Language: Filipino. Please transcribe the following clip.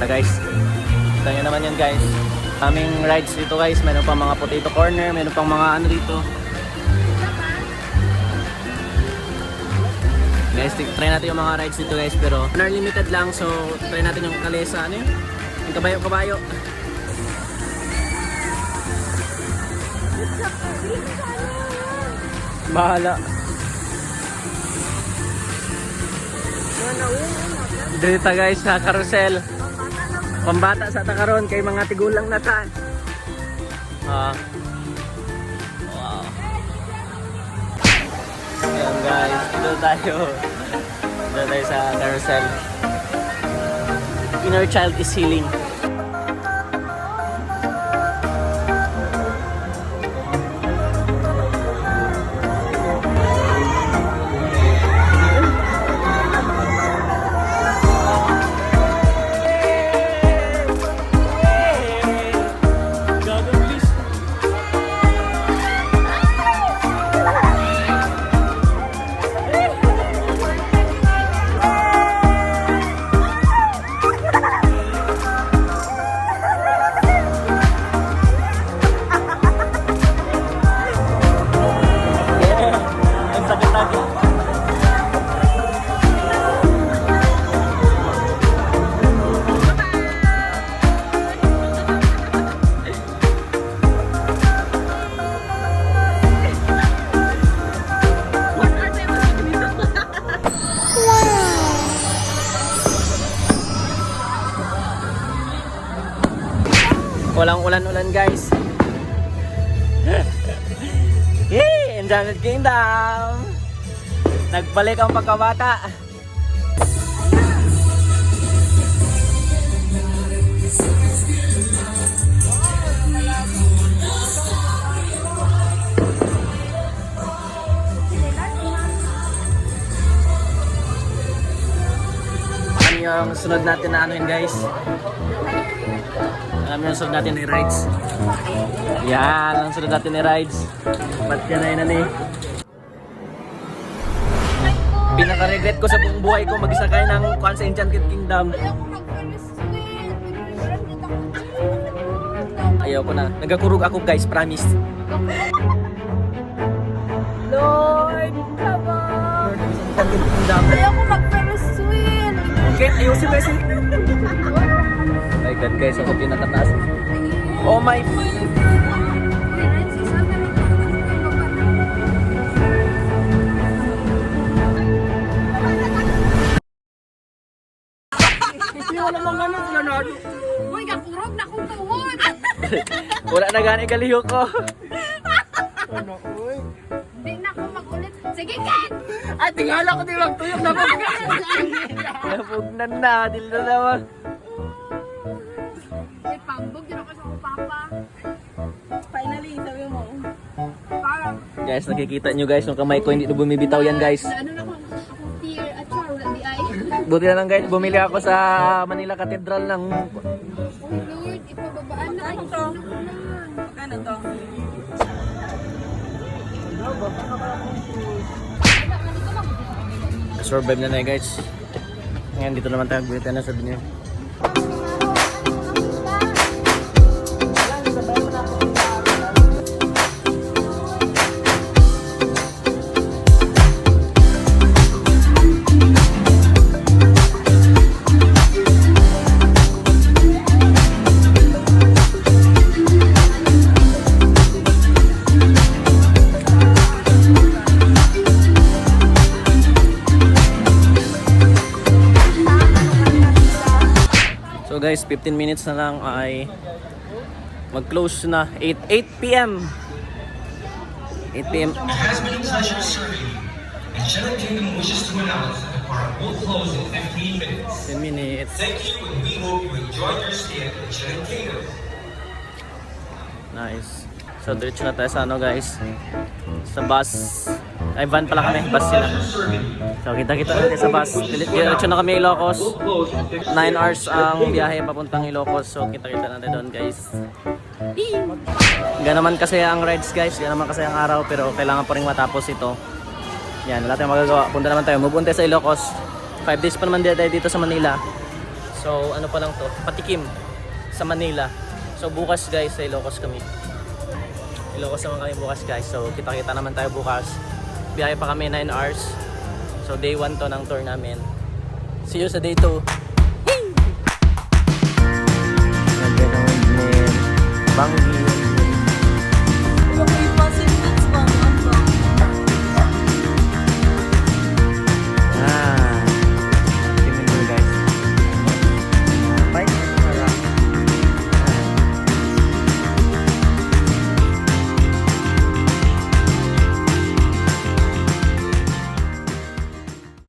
ganda guys. Kita nyo naman yan guys. Aming rides dito guys. Meron pang mga potato corner. Meron pang mga ano dito. Guys, try natin yung mga rides dito guys. Pero unlimited lang. So try natin yung kalesa. Ano yun? Yung kabayo-kabayo. Bahala. Dito guys sa carousel. Pambata sa takaron kay mga tigulang na ta. Wow. Ayan guys, dito tayo. Dito tayo sa carousel. Inner child is healing. Walang ulan-ulan guys. Yay! Enchanted Kingdom! Nagbalik ang pagkabata. Ano yung sunod natin na ano yun guys? Alam yung sunod natin ni rides. Yan, ang sunod natin ni rides. Ba't yan na yun eh. Pinaka-regret ko sa buong buhay ko mag-isakay ng kuwan sa Enchanted Kingdom. Ayaw ko na. Nagakurog ako guys, promise. Lord, come on! Enchanted Kingdom. Ayaw ko mag-Ferris wheel! Okay, ayusin ko kasi. My God guys, ako pinakataas. Oh my... Uy, kakurog na kong tuhod! Wala na gani kaliho ko. Hindi na ako magulit. Sige, Ken! Ay, tingala ko din magtuyok na mga. Napugnan na, dil na naman. May pambog, yun ako sa kong papa. Finally, sabi mo. Parang, Guys, nakikita nyo guys, yung kamay ko hindi na bumibitaw yan guys. ano na akong tear at char, wala di ay. Buti na lang guys, bumili ako sa Manila Cathedral ng... Oh Lord, ipababaan na ako. Magkano to? Survive na na guys. Ngayon dito naman tayo, bulitan na sabi niya. So guys, 15 minutes na lang ay mag-close na 8 p.m. 8 p.m. It has been a pleasure serving you. Enchanted Kingdom wishes to announce that the park will close in 15 minutes. 10 minutes. Thank you, and we hope you enjoyed your stay at Enchanted Kingdom. Nice. So diretso na tayo sa ano guys, sa bus. Ay van pala kami, bus sila. So kita-kita natin sa bus. Diretso na kami Ilocos. 9 hours ang biyahe papuntang Ilocos. So kita-kita natin doon guys. Ganaman kasi ang rides guys, ganaman kasi ang araw, pero kailangan pa rin matapos ito. Yan, wala tayong magagawa. Punta naman tayo, move on tayo sa Ilocos. 5 days pa naman tayo dito sa Manila. So ano pa lang to, patikim sa Manila. So bukas guys sa Ilocos kami. Ilocos naman kami bukas guys. So kita-kita naman tayo bukas. Biyahe pa kami 9 hours. So day 1 to ng tour namin. See you sa day 2. Banggi.